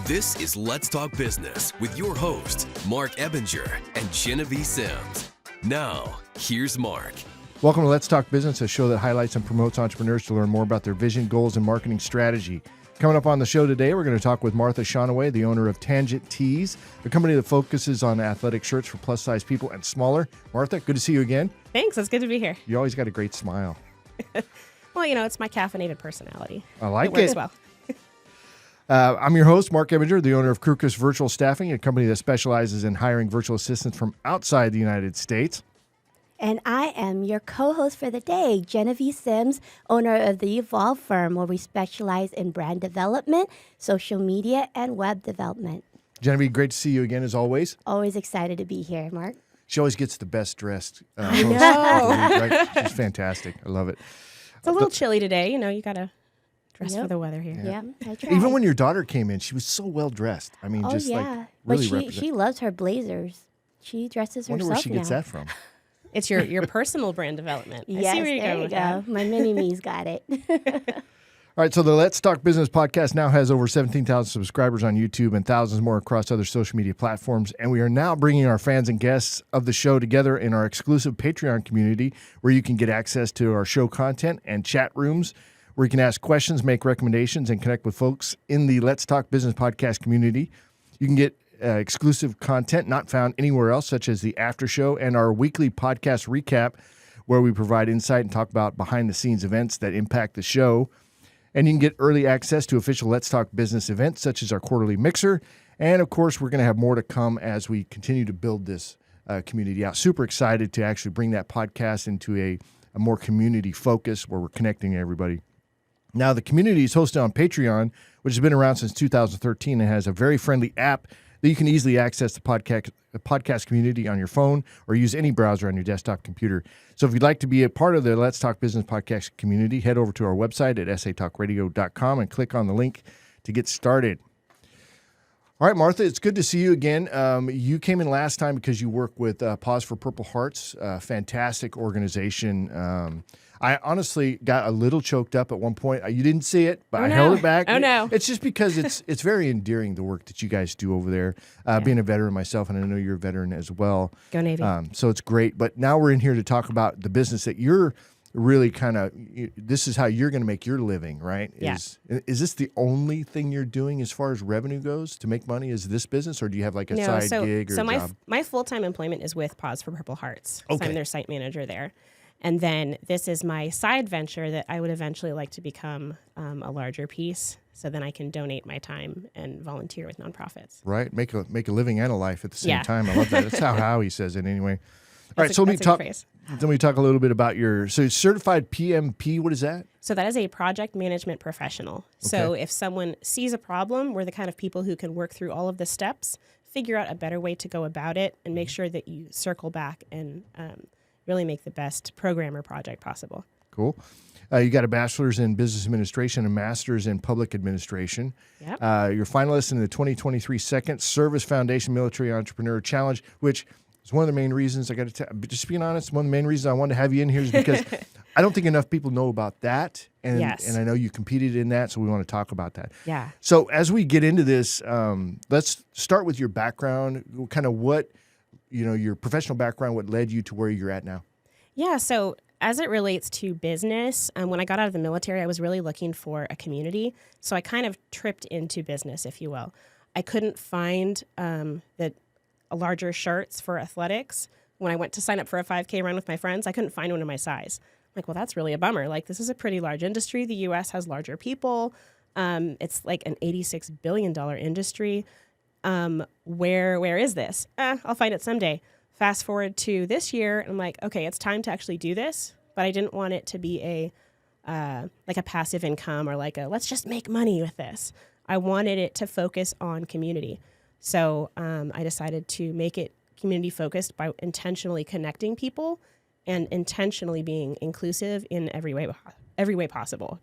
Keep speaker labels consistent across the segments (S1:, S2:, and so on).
S1: This is Let's Talk Business with your hosts, Marc Ebinger and Jenevy Sims. Now, here's Marc.
S2: Welcome to Let's Talk Business, a show that highlights and promotes entrepreneurs to learn more about their vision, goals, and marketing strategy. Coming up on the show today, we're going to talk with Martha Schoenewe, the owner of Tangent Tees, a company that focuses on athletic shirts for plus-size people and smaller. Martha, good to see you again.
S3: Thanks. It's good to be here.
S2: You always got a great smile.
S3: Well, you know, it's my caffeinated personality.
S2: I like it.
S3: It works well.
S2: I'm your host, Marc Ebinger, the owner of Krukus Virtual Staffing, a company that specializes in hiring virtual assistants from outside the United States.
S4: And I am your co-host for the day, Jenevy Sims, owner of the Evolve firm, where we specialize in brand development, social media, and web development.
S2: Jenevy, great to see you again, as always.
S4: Always excited to be here, Mark.
S2: She always gets the best dressed
S3: I
S2: host.
S3: know.
S2: Right? She's fantastic. I love it.
S3: It's a little chilly today. You know, you got to dress for the weather here.
S4: Yeah, I tried.
S2: Even when your daughter came in, she was so well dressed. I mean, just like really
S4: but she loves her blazers. She dresses
S2: wonder
S4: herself
S2: where she gets
S4: now.
S2: that from.
S3: It's your personal brand development. I
S4: Yes,
S3: see where you're
S4: there
S3: going
S4: you
S3: with
S4: go.
S3: that.
S4: My mini-me's got it.
S2: All right, so the Let's Talk Business podcast now has over 17,000 subscribers on YouTube and thousands more across other social media platforms. And we are now bringing our fans and guests of the show together in our exclusive Patreon community, where you can get access to our show content and chat rooms, where you can ask questions, make recommendations, and connect with folks in the Let's Talk Business podcast community. You can get exclusive content not found anywhere else, such as the after show and our weekly podcast recap, where we provide insight and talk about behind-the-scenes events that impact the show. And you can get early access to official Let's Talk Business events, such as our quarterly mixer. And, of course, we're going to have more to come as we continue to build this community out. Super excited to actually bring that podcast into a more community focus where we're connecting everybody. Now, the community is hosted on Patreon, which has been around since 2013 and has a very friendly app that you can easily access the podcast community on your phone or use any browser on your desktop computer. So if you'd like to be a part of the Let's Talk Business podcast community, head over to our website at satalkradio.com and click on the link to get started. All right, Martha, it's good to see you again. You came in last time because you work with Pause for Purple Hearts, a fantastic organization. I honestly got a little choked up at one point. You didn't see it, but I held it back.
S3: Oh, no.
S2: It's just because it's very endearing, the work that you guys do over there. Being a veteran myself, and I know you're a veteran as well.
S3: Go Navy.
S2: So it's great. But now we're in here to talk about the business that you're really this is how you're going to make your living, right?
S3: Yeah.
S2: Is this the only thing you're doing as far as revenue goes to make money? Is this business, or do you have like a side gig or a job?
S3: My full-time employment is with Pause for Purple Hearts.
S2: Okay.
S3: So I'm their site manager there. And then this is my side venture that I would eventually like to become a larger piece, so then I can donate my time and volunteer with nonprofits.
S2: Right, make a living and a life at the same
S3: Yeah.
S2: time. I love that. That's how Howie says it anyway. All right,
S3: That's
S2: so
S3: a
S2: let
S3: good phrase.
S2: me talk a little bit about so certified PMP. What is that?
S3: So that is a project management professional. So if someone sees a problem, we're the kind of people who can work through all of the steps, figure out a better way to go about it, and make sure that you circle back and really make the best program or project possible.
S2: Cool. You got a bachelor's in business administration and master's in public administration.
S3: Yep.
S2: You're finalist in the 2023 Second Service Foundation Military Entrepreneur Challenge, which is one of the main reasons I got to just being honest. One of the main reasons I wanted to have you in here is because I don't think enough people know about that, and
S3: Yes.
S2: and I know you competed in that, so we want to talk about that.
S3: Yeah.
S2: So as we get into this, let's start with your background, kind of what your professional background, what led you to where you're at now.
S3: Yeah, so as it relates to business, when I got out of the military, I was really looking for a community. So I kind of tripped into business, if you will. I couldn't find larger shirts for athletics. When I went to sign up for a 5K run with my friends, I couldn't find one in my size. I'm like, well, that's really a bummer. Like, this is a pretty large industry. The U.S. has larger people. It's like an $86 billion industry. Where is this? I'll find it someday. Fast forward to this year, and I'm like, okay, it's time to actually do this. But I didn't want it to be a passive income or let's just make money with this. I wanted it to focus on community. So I decided to make it community focused by intentionally connecting people and intentionally being inclusive in every way possible.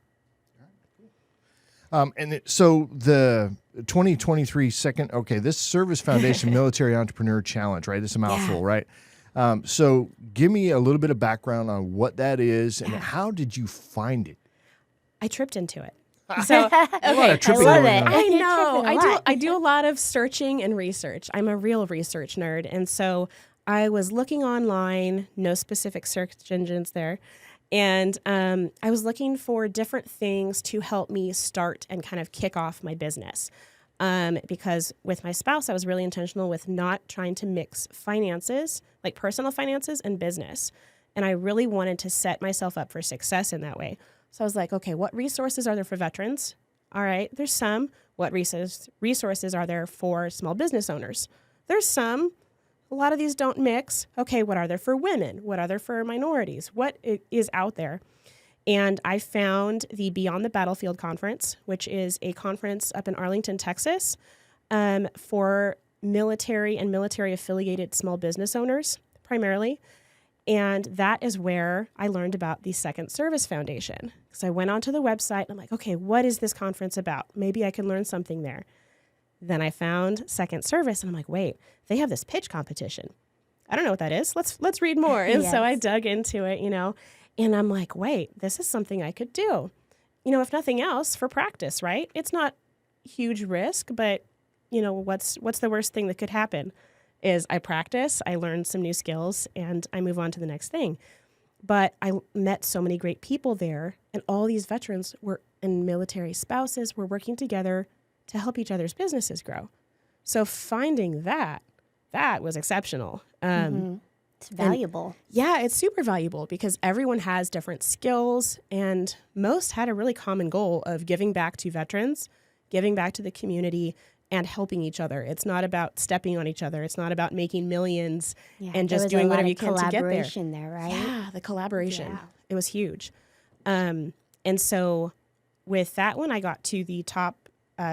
S2: So the 2023 this Service Foundation Military Entrepreneur Challenge, right? This is a mouthful, right? So give me a little bit of background on what that is and how did you find it?
S3: I tripped into it. So
S2: A lot of tripping
S4: I love
S2: going
S4: it.
S2: on.
S3: I
S4: You're
S3: know.
S4: tripping a lot.
S3: I do a lot of searching and research. I'm a real research nerd. And so I was looking online, no specific search engines there. And I was looking for different things to help me start and kind of kick off my business. Because with my spouse, I was really intentional with not trying to mix finances, like personal finances and business. And I really wanted to set myself up for success in that way. So I was like, okay, what resources are there for veterans? All right, there's some. What resources are there for small business owners? There's some. A lot of these don't mix. Okay, what are there for women? What are there for minorities? What is out there? And I found the Beyond the Battlefield conference, which is a conference up in Arlington, Texas, for military and military-affiliated small business owners, primarily. And that is where I learned about the Second Service Foundation. So I went onto the website, and I'm like, okay, what is this conference about? Maybe I can learn something there. Then I found Second Service, and I'm like, wait, they have this pitch competition. I don't know what that is. Let's read more. And so I dug into it, and I'm like, wait, this is something I could do. If nothing else, for practice, right? It's not huge risk, but, what's the worst thing that could happen is I practice, I learn some new skills, and I move on to the next thing. But I met so many great people there, and all these veterans and military spouses were working together to help each other's businesses grow. So finding that was exceptional.
S4: It's valuable.
S3: It's super valuable because everyone has different skills, and most had a really common goal of giving back to veterans, giving back to the community, and helping each other. It's not about stepping on each other. It's not about making millions and just doing whatever you can to get there.
S4: Collaboration there, right?
S3: Yeah, the collaboration.
S4: Yeah.
S3: It was huge. And so with that one, I got to the top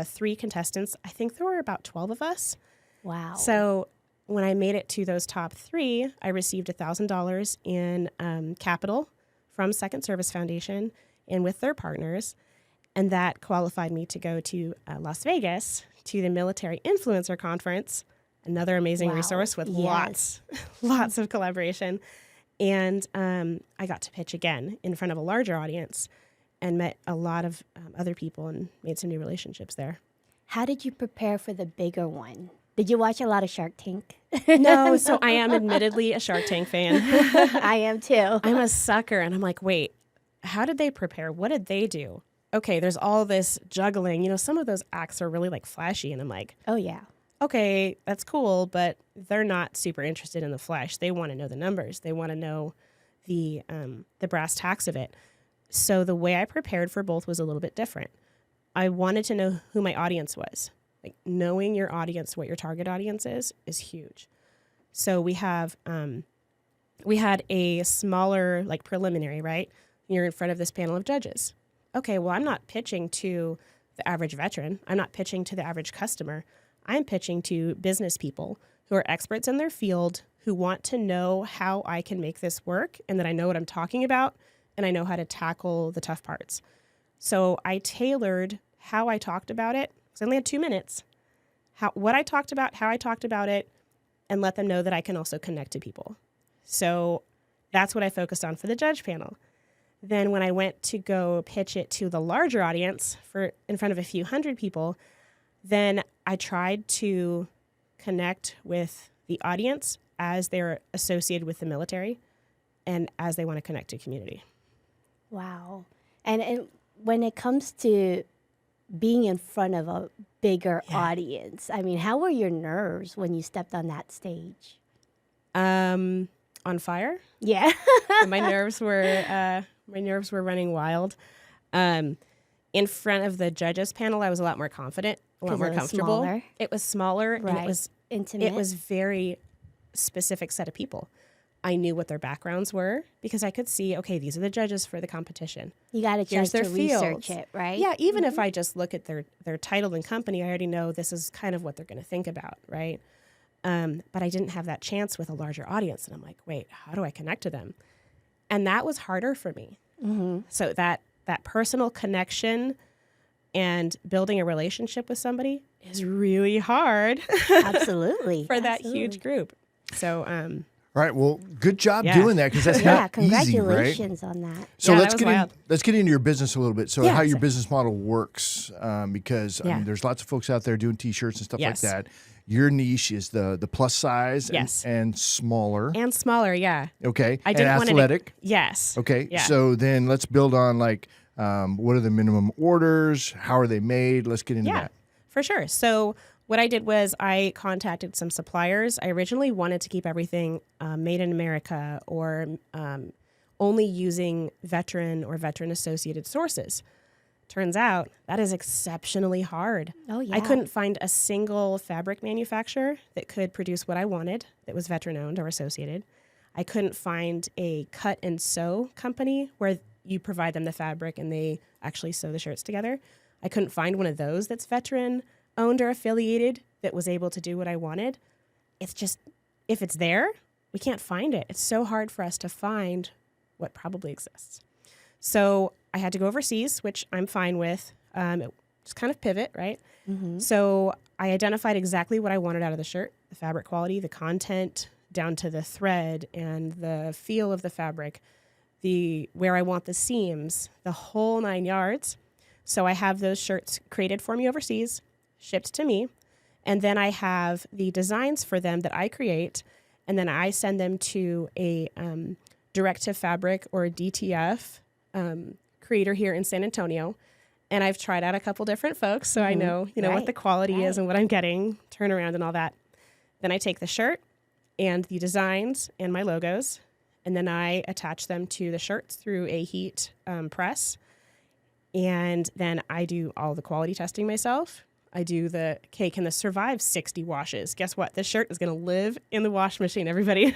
S3: 3 contestants. I think there were about 12 of us.
S4: Wow.
S3: So when I made it to those top 3, I received $1,000 in capital from Second Service Foundation and with their partners. And that qualified me to go to Las Vegas to the Military Influencer Conference, another amazing resource with lots of collaboration. And I got to pitch again in front of a larger audience and met a lot of other people and made some new relationships there.
S4: How did you prepare for the bigger one? Did you watch a lot of Shark Tank?
S3: No, so I am admittedly a Shark Tank fan.
S4: I am too.
S3: I'm a sucker, and I'm like, wait, how did they prepare? What did they do? Okay, there's all this juggling. Some of those acts are really flashy, and I'm like,
S4: Oh, yeah.
S3: okay, that's cool, but they're not super interested in the flesh. They want to know the numbers. They want to know the brass tacks of it. So the way I prepared for both was a little bit different. I wanted to know who my audience was. Knowing your audience, what your target audience is huge. So we had a smaller preliminary, right? You're in front of this panel of judges. Okay, well, I'm not pitching to the average veteran. I'm not pitching to the average customer. I'm pitching to business people who are experts in their field, who want to know how I can make this work and that I know what I'm talking about and I know how to tackle the tough parts. So I tailored how I talked about it, because I only had 2 minutes, what I talked about, how I talked about it, and let them know that I can also connect to people. So that's what I focused on for the judge panel. Then when I went to go pitch it to the larger audience in front of a few hundred people, then I tried to connect with the audience as they're associated with the military and as they want to connect to community.
S4: Wow. And when it comes to being in front of a bigger audience, how were your nerves when you stepped on that stage?
S3: On fire.
S4: Yeah.
S3: My nerves were running wild. In front of the judges panel, I was a lot more confident, a lot more comfortable.
S4: Smaller.
S3: It was smaller,
S4: Right.
S3: and it was
S4: intimate.
S3: It was very specific set of people. I knew what their backgrounds were because I could see, okay, these are the judges for the competition.
S4: You got a chance
S3: Here's their
S4: to
S3: fields.
S4: research it, right?
S3: Yeah, even if I just look at their title and company, I already know this is kind of what they're going to think about, right? But I didn't have that chance with a larger audience. And I'm like, wait, how do I connect to them? And that was harder for me. Mm-hmm. So that personal connection and building a relationship with somebody is really hard.
S4: Absolutely.
S3: For that huge group. So,
S2: All All right. Well, good job
S3: Yeah.
S2: doing that because that's
S4: Yeah,
S2: not easy, right?
S4: congratulations on that.
S2: So
S3: Yeah,
S2: let's
S3: that was
S2: get
S3: wild.
S2: let's get into your business a little bit. So
S3: Yeah,
S2: how your
S3: so-
S2: business model works, because I
S3: Yeah.
S2: mean, there's lots of folks out there doing T-shirts and stuff
S3: Yes.
S2: like that. Your niche is the plus size
S3: Yes.
S2: and smaller.
S3: And smaller, yeah.
S2: Okay.
S3: I didn't
S2: and
S3: want
S2: athletic.
S3: Yes.
S2: Okay.
S3: Yeah.
S2: So then let's build on like what are the minimum orders? How are they made? Let's get into
S3: Yeah,
S2: that.
S3: for sure. So what I did was I contacted some suppliers. I originally wanted to keep everything made in America or only using veteran or veteran-associated sources. Turns out that is exceptionally hard.
S4: Oh, yeah.
S3: I couldn't find a single fabric manufacturer that could produce what I wanted that was veteran-owned or associated. I couldn't find a cut and sew company where you provide them the fabric and they actually sew the shirts together. I couldn't find one of those that's veteran-owned or affiliated that was able to do what I wanted. It's just, if it's there, we can't find it. It's so hard for us to find what probably exists. So I had to go overseas, which I'm fine with. Just kind of pivot, right? So I identified exactly what I wanted out of the shirt, the fabric quality, the content, down to the thread and the feel of the fabric, where I want the seams, the whole 9 yards. So I have those shirts created for me overseas, shipped to me, and then I have the designs for them that I create, and then I send them to a direct-to-fabric or a DTF creator here in San Antonio. And I've tried out a couple different folks, so I know, what
S4: Right,
S3: the quality is
S4: right.
S3: and what I'm getting, turnaround and all that. Then I take the shirt and the designs and my logos, and then I attach them to the shirts through a heat press. And then I do all the quality testing myself. I do can this survive 60 washes? Guess what? This shirt is going to live in the wash machine, everybody.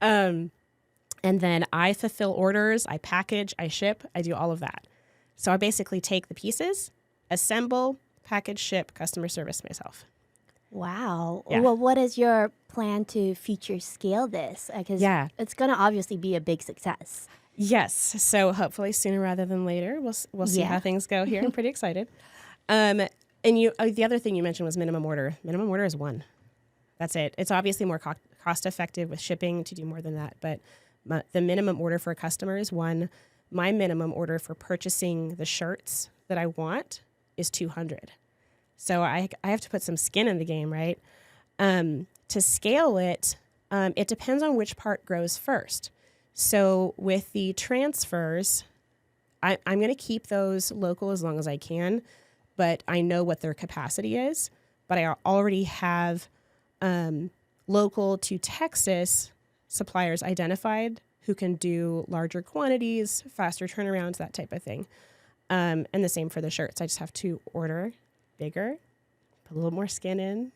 S3: And then I fulfill orders, I package, I ship, I do all of that. So I basically take the pieces, assemble, package, ship, customer service myself.
S4: Wow.
S3: Yeah.
S4: Well, what is your plan to future scale this? Because
S3: Yeah.
S4: it's going to obviously be a big success.
S3: Yes. So hopefully sooner rather than later, we'll see
S4: Yeah.
S3: how things go here. I'm pretty excited. And the other thing you mentioned was minimum order. Minimum order is 1. That's it. It's obviously more cost effective with shipping to do more than that, but the minimum order for a customer is 1. My minimum order for purchasing the shirts that I want is 200. So I have to put some skin in the game, right? To scale it, it depends on which part grows first. So with the transfers, I'm going to keep those local as long as I can, but I know what their capacity is. But I already have local to Texas suppliers identified who can do larger quantities, faster turnarounds, that type of thing. And the same for the shirts. I just have to order bigger, put a little more skin in.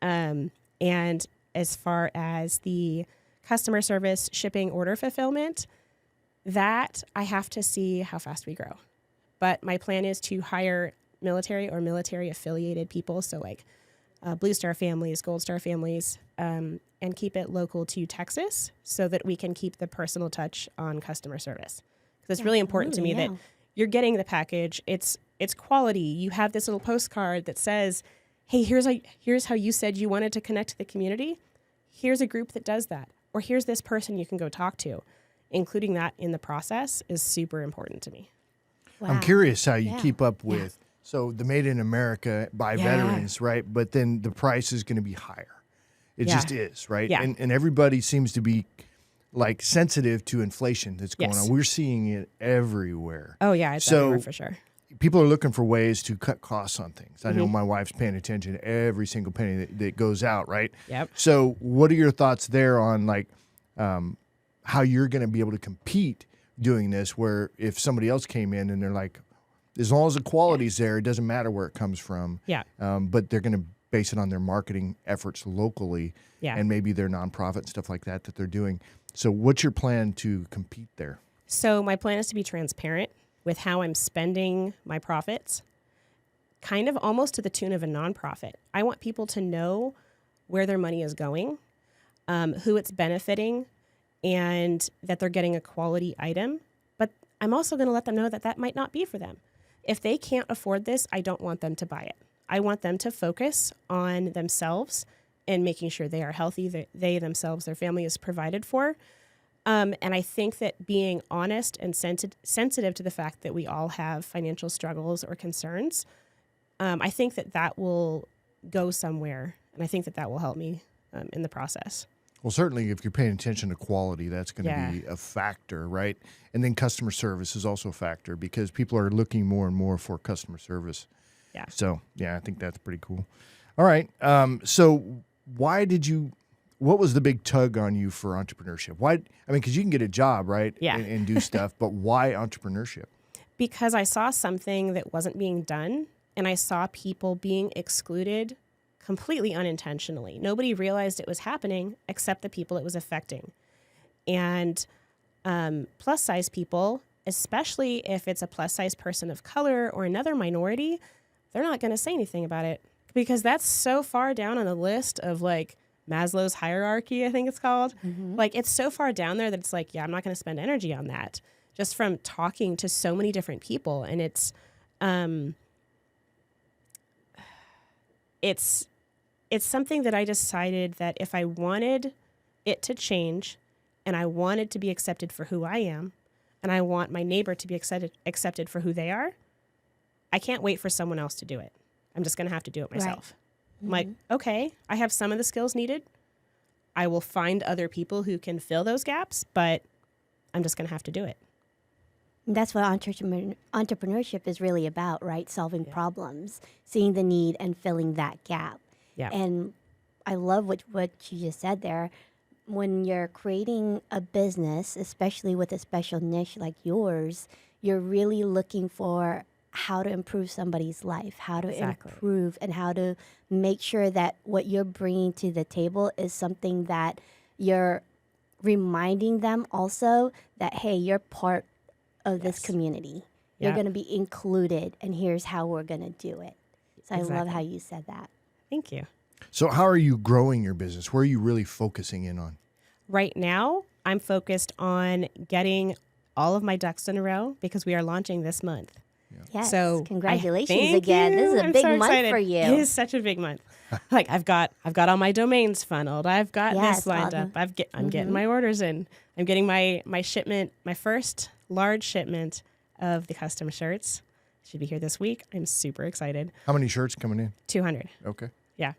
S3: And as far as the customer service, shipping, order fulfillment, that I have to see how fast we grow. But my plan is to hire military or military affiliated people, so like Blue Star families, Gold Star families, and keep it local to Texas so that we can keep the personal touch on customer service. Because it's really important to me that you're getting the package. It's quality. You have this little postcard that says, hey, here's how you said you wanted to connect to the community. Here's a group that does that. Or here's this person you can go talk to. Including that in the process is super important to me.
S4: Wow.
S2: I'm curious how you
S4: Yeah.
S2: keep up with so the Made in America by veterans, right? But then the price is going to be higher. It
S3: Yeah.
S2: just is, right?
S3: Yeah.
S2: And everybody seems to be like sensitive to inflation that's going
S3: Yes.
S2: on. We're seeing it everywhere.
S3: Oh, yeah, it's
S2: So-
S3: everywhere for sure.
S2: People are looking for ways to cut costs on things. I
S3: Mm-hmm.
S2: know my wife's paying attention to every single penny that goes out, right?
S3: Yep.
S2: So what are your thoughts there on like how you're going to be able to compete doing this where if somebody else came in and they're like, as long as the quality's there, it doesn't matter where it comes from.
S3: Yeah.
S2: But they're going to base it on their marketing efforts locally
S3: Yeah.
S2: and maybe their nonprofit and stuff like that they're doing. So what's your plan to compete there?
S3: So my plan is to be transparent with how I'm spending my profits, kind of almost to the tune of a nonprofit. I want people to know where their money is going, who it's benefiting, and that they're getting a quality item. But I'm also going to let them know that that might not be for them. If they can't afford this, I don't want them to buy it. I want them to focus on themselves and making sure they are healthy, that they themselves, their family is provided for. And I think that being honest and sensitive to the fact that we all have financial struggles or concerns, I think that will go somewhere. And I think that will help me in the process.
S2: Well, certainly if you're paying attention to quality, that's going to be a factor, right? And then customer service is also a factor because people are looking more and more for customer service.
S3: Yeah.
S2: So, I think that's pretty cool. All right. So what was the big tug on you for entrepreneurship? Because you can get a job, right?
S3: Yeah.
S2: And do stuff, but why entrepreneurship?
S3: Because I saw something that wasn't being done, and I saw people being excluded completely unintentionally. Nobody realized it was happening except the people it was affecting. And plus size people, especially if it's a plus size person of color or another minority, they're not going to say anything about it because that's so far down on the list of like Maslow's hierarchy, I think it's called. Mm-hmm. Like it's so far down there that it's like, I'm not going to spend energy on that just from talking to so many different people. And it's something that I decided that if I wanted it to change and I wanted to be accepted for who I am and I want my neighbor to be accepted for who they are, I can't wait for someone else to do it. I'm just going to have to do it myself. Right. I'm like, okay, I have some of the skills needed. I will find other people who can fill those gaps, but I'm just going to have to do it.
S4: That's what entrepreneurship is really about, right? Solving problems, seeing the need and filling that gap.
S3: Yeah.
S4: And I love what you just said there. When you're creating a business, especially with a special niche like yours, you're really looking for how to improve somebody's life, how to improve and how to make sure that what you're bringing to the table is something that you're reminding them also that, hey, you're part of this community. You're going to be included, and here's how we're going to do it. So I love how you said that.
S3: Thank you.
S2: So how are you growing your business? Where are you really focusing in on?
S3: Right now, I'm focused on getting all of my ducks in a row because we are launching this month.
S4: Yeah. Yes,
S3: so
S4: congratulations again.
S3: You.
S4: This is a
S3: I'm
S4: big
S3: so
S4: month
S3: excited.
S4: for you.
S3: It is such a big month. Like I've got all my domains funneled. I've got this lined up. I'm getting my orders in. I'm getting my shipment, my first large shipment of the custom shirts. Should be here this week. I'm super excited.
S2: How many shirts coming in?
S3: 200.
S2: Okay.
S3: Yeah.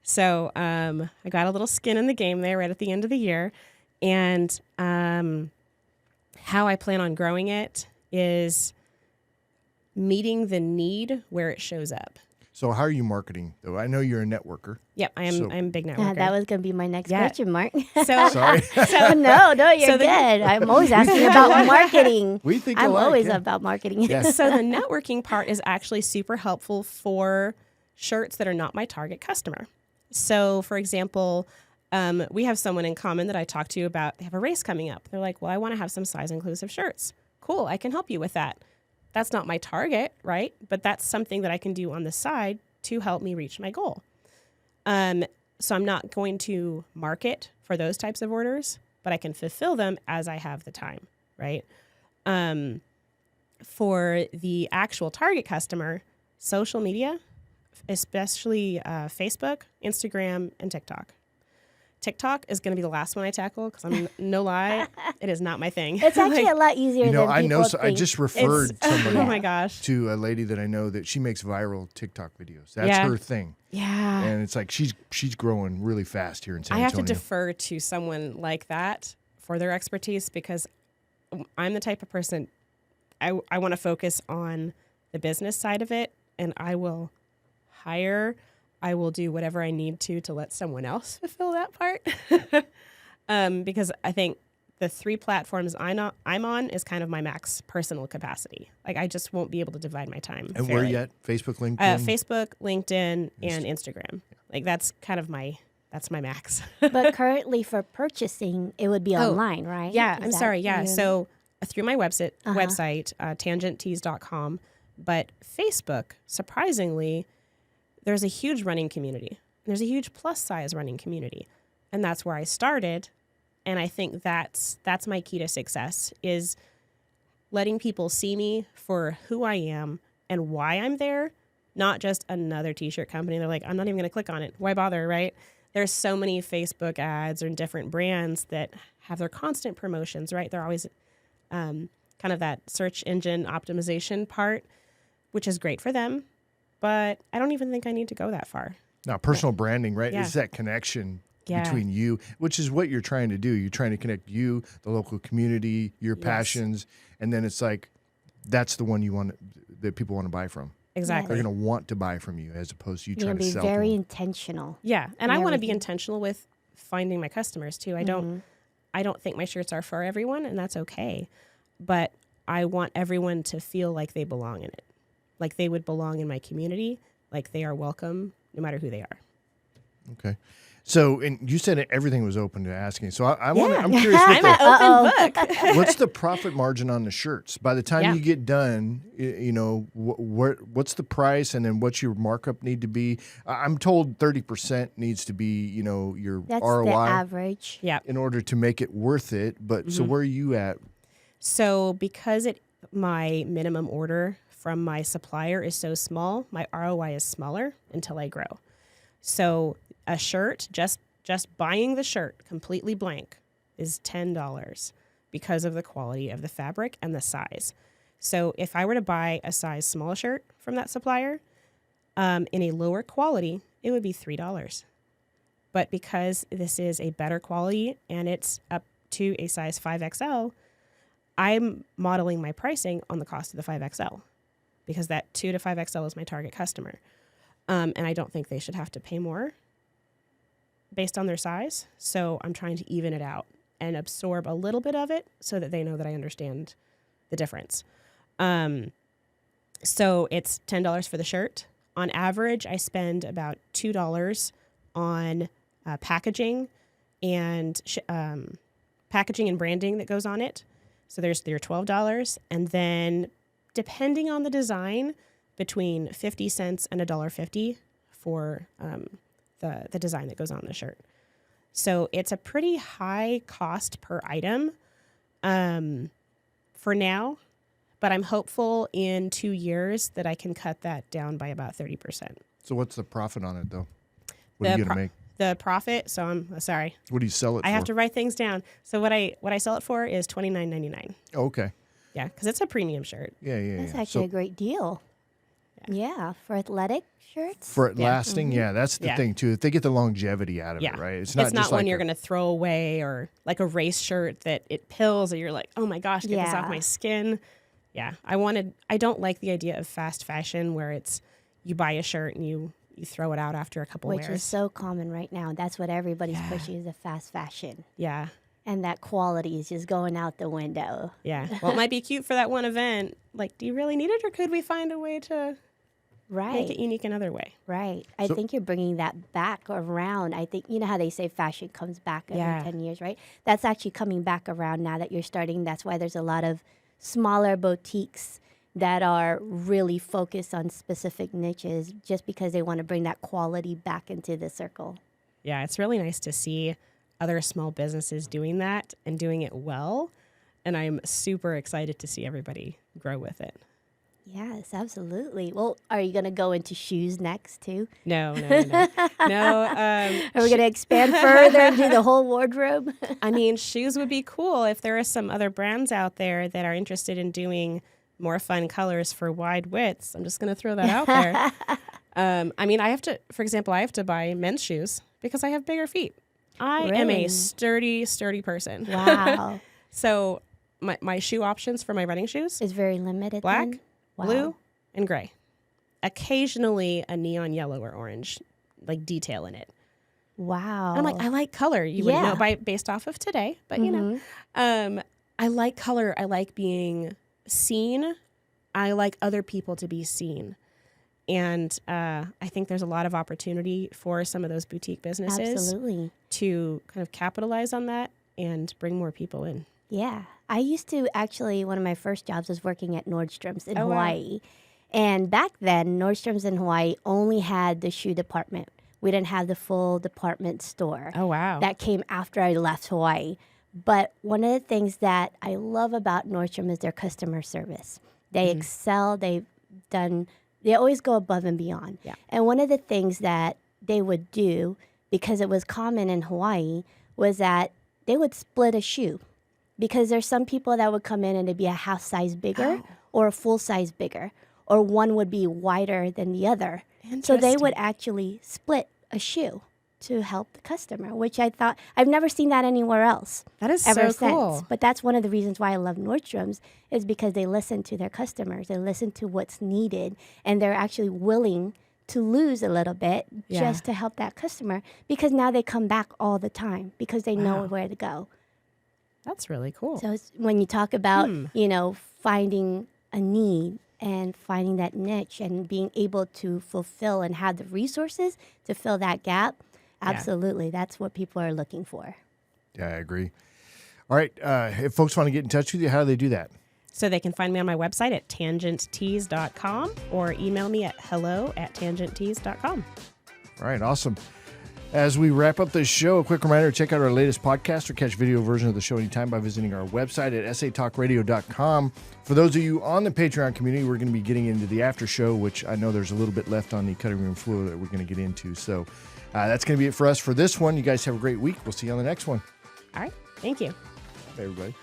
S3: So I got a little skin in the game there right at the end of the year. And how I plan on growing it is meeting the need where it shows up.
S2: So how are you marketing, though? I know you're a networker.
S3: Yep, I'm a big networker.
S4: That was going to be my next question, Mark.
S3: So,
S2: sorry.
S4: No, you're good. I'm always asking about marketing.
S2: We think
S4: I'm
S2: alike,
S4: always about marketing.
S2: Yes.
S3: So the networking part is actually super helpful for shirts that are not my target customer. So, for example, we have someone in common that I talked to about, they have a race coming up. They're like, well, I want to have some size-inclusive shirts. Cool, I can help you with that. That's not my target, right? But that's something that I can do on the side to help me reach my goal. So I'm not going to market for those types of orders, but I can fulfill them as I have the time, right? For the actual target customer, social media, especially Facebook, Instagram, and TikTok. TikTok is going to be the last one I tackle because I'm no lie, it is not my thing.
S4: It's actually a lot easier than people think.
S2: I just referred somebody
S3: oh my gosh.
S2: to a lady that I know that she makes viral TikTok videos. That's her thing.
S3: Yeah.
S2: And it's like she's growing really fast here in San Antonio.
S3: I have to defer to someone like that for their expertise because I'm the type of person, I want to focus on the business side of it, and I will do whatever I need to let someone else fulfill that part. Because I think the 3 platforms I'm on is kind of my max personal capacity. Like I just won't be able to divide my time.
S2: And
S3: fairly.
S2: where yet? Facebook, LinkedIn?
S3: Facebook, LinkedIn, and Instagram. Like that's kind of that's my max.
S4: But currently for purchasing, it would be online, right?
S3: Yeah, I'm sorry. Yeah. So through my website, tangenttees.com. But Facebook, surprisingly, there's a huge running community. There's a huge plus size running community. And that's where I started. And I think that's my key to success is letting people see me for who I am and why I'm there, not just another t-shirt company. They're like, I'm not even going to click on it. Why bother, right? there's so many Facebook ads or different brands that have their constant promotions, right? They're always kind of that search engine optimization part, which is great for them. But I don't even think I need to go that far.
S2: Now, personal branding, right,
S3: Yeah.
S2: is that connection
S3: Yeah.
S2: between you, which is what you're trying to do. You're trying to connect you, the local community, your
S3: Yes.
S2: passions, and then it's like that's the one you want that people want to buy from.
S3: Exactly.
S2: They're going to want to buy from you as opposed to you
S4: You're
S2: trying
S4: going
S2: to
S4: to be
S2: sell
S4: very
S2: to them.
S4: intentional.
S3: Yeah, and I want to be
S4: everything.
S3: intentional with finding my customers too. I don't think my shirts are for everyone, and that's okay. But I want everyone to feel like they belong in it, like they would belong in my community, like they are welcome no matter who they are.
S2: Okay. So, and you said everything was open to asking. So I'm
S3: Yeah.
S2: curious,
S3: I'm an open book.
S2: what's the profit margin on the shirts? By the time
S3: Yeah.
S2: you get done, what's the price, and then what's your markup need to be? I'm told 30% needs to be, your
S4: That's
S2: ROI
S4: the average.
S3: Yeah.
S2: in order to make it worth it. But so where are you at?
S3: So because my minimum order from my supplier is so small, my ROI is smaller until I grow. So a shirt, just buying the shirt completely blank is $10 because of the quality of the fabric and the size. So if I were to buy a size small shirt from that supplier in a lower quality, it would be $3. But because this is a better quality and it's up to a size 5XL, I'm modeling my pricing on the cost of the 5XL because that 2 to 5XL is my target customer. And I don't think they should have to pay more based on their size. So I'm trying to even it out and absorb a little bit of it so that they know that I understand the difference. So it's $10 for the shirt. On average, I spend about $2 on packaging and packaging and branding that goes on it. So they're $12. And then depending on the design, between 50 cents and $1.50 for the design that goes on the shirt. So it's a pretty high cost per item for now, but I'm hopeful in 2 years that I can cut that down by about 30%.
S2: So what's the profit on it, though? What are you going to make?
S3: The profit, so I'm sorry.
S2: What do you sell it for?
S3: I have to write things down. So what I sell it for is $29.99.
S2: Oh, okay.
S3: Yeah, because it's a premium shirt.
S2: Yeah.
S4: That's actually a great deal. Yeah, for athletic shirts.
S2: For it lasting, that's the
S3: Yeah.
S2: thing, too. If they get the longevity out of
S3: Yeah,
S2: it, right?
S3: It's
S2: just
S3: not one
S2: like
S3: you're going to throw away or like a race shirt that it pills or you're like, oh my gosh, get this off my skin. Yeah, I don't like the idea of fast fashion where it's you buy a shirt and you throw it out after a couple
S4: Which
S3: wears.
S4: is so common right now. That's what everybody's pushing is the fast fashion.
S3: Yeah.
S4: And that quality is just going out the window.
S3: Yeah. Well, it might be cute for that one event. Like, do you really need it or could we find a way to make it unique another way?
S4: Right. I think you're bringing that back around. I think, you know how they say fashion comes back every 10 years, right? That's actually coming back around now that you're starting. That's why there's a lot of smaller boutiques that are really focused on specific niches just because they want to bring that quality back into the circle.
S3: Yeah, it's really nice to see other small businesses doing that and doing it well. And I'm super excited to see everybody grow with it.
S4: Yes, absolutely. Well, are you going to go into shoes next too?
S3: No. No.
S4: Are we going to expand further and do the whole wardrobe?
S3: I mean, shoes would be cool if there are some other brands out there that are interested in doing more fun colors for wide widths. I'm just going to throw that out there. I mean, I have to buy men's shoes because I have bigger feet. I am a sturdy person.
S4: Wow.
S3: So my shoe options for my running shoes,
S4: It's very limited.
S3: black,
S4: then? Wow.
S3: blue, and gray. Occasionally a neon yellow or orange, like detail in it.
S4: Wow.
S3: And I'm like, I like color. You would know based off of today, but you know, I like color. I like being seen. I like other people to be seen. And I think there's a lot of opportunity for some of those boutique businesses
S4: Absolutely.
S3: to kind of capitalize on that and bring more people in.
S4: Yeah. I used to actually, one of my first jobs was working at Nordstrom's in
S3: Oh, wow.
S4: Hawaii. And back then, Nordstrom's in Hawaii only had the shoe department. We didn't have the full department store.
S3: Oh, wow.
S4: That came after I left Hawaii. But one of the things that I love about Nordstrom is their customer service. They excel. They always go above and beyond.
S3: Yeah.
S4: And one of the things that they would do, because it was common in Hawaii, was that they would split a shoe. Because there's some people that would come in and it'd be a half size bigger or a full size bigger, or one would be wider than the other. So they would actually split a shoe to help the customer, which I thought, I've never seen that anywhere else.
S3: That is
S4: ever
S3: so cool.
S4: since. But that's one of the reasons why I love Nordstrom's, is because they listen to their customers. They listen to what's needed, and they're actually willing to lose a little bit just to help that customer, because now they come back all the time because they know where to go.
S3: That's really cool.
S4: So when you talk about, finding a need and finding that niche and being able to fulfill and have the resources to fill that gap, absolutely, that's what people are looking for.
S2: Yeah, I agree. All right. If folks want to get in touch with you, how do they do that?
S3: So they can find me on my website at tangenttees.com or email me at hello@tangenttees.com.
S2: All right. Awesome. As we wrap up this show, a quick reminder to check out our latest podcast or catch video version of the show anytime by visiting our website at satalkradio.com. For those of you on the Patreon community, we're going to be getting into the after show, which I know there's a little bit left on the cutting room floor that we're going to get into. So that's going to be it for us for this one. You guys have a great week. We'll see you on the next one.
S3: All right. Thank you.
S2: Bye, everybody.